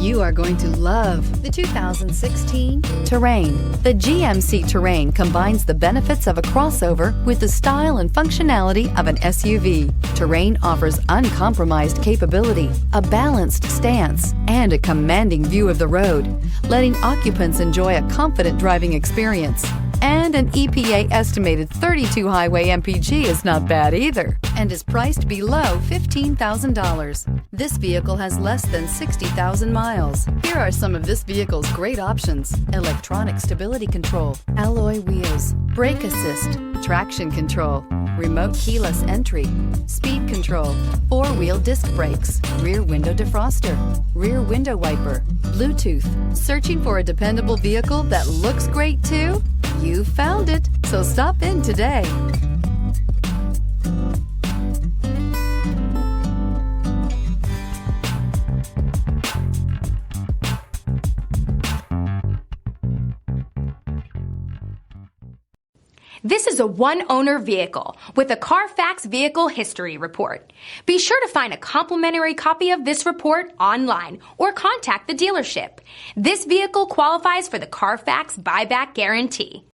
You are going to love the 2016 Terrain. The GMC Terrain combines the benefits of a crossover with the style and functionality of an SUV. Terrain offers uncompromised capability, a balanced stance, and a commanding view of the road, letting occupants enjoy a confident driving experience. And an EPA estimated 32 highway MPG is not bad either, and is priced below $15,000. This vehicle has less than 60,000 miles. Here are some of this vehicle's great options: electronic stability control, alloy wheels, brake assist, traction control, remote keyless entry, speed control, four-wheel disc brakes, rear window defroster, rear window wiper, Bluetooth. Searching for a dependable vehicle that looks great too? You found it, so stop in today. This is a one-owner vehicle with a CARFAX Vehicle History Report. Be sure to find a complimentary copy of this report online or contact the dealership. This vehicle qualifies for the CARFAX Buyback Guarantee.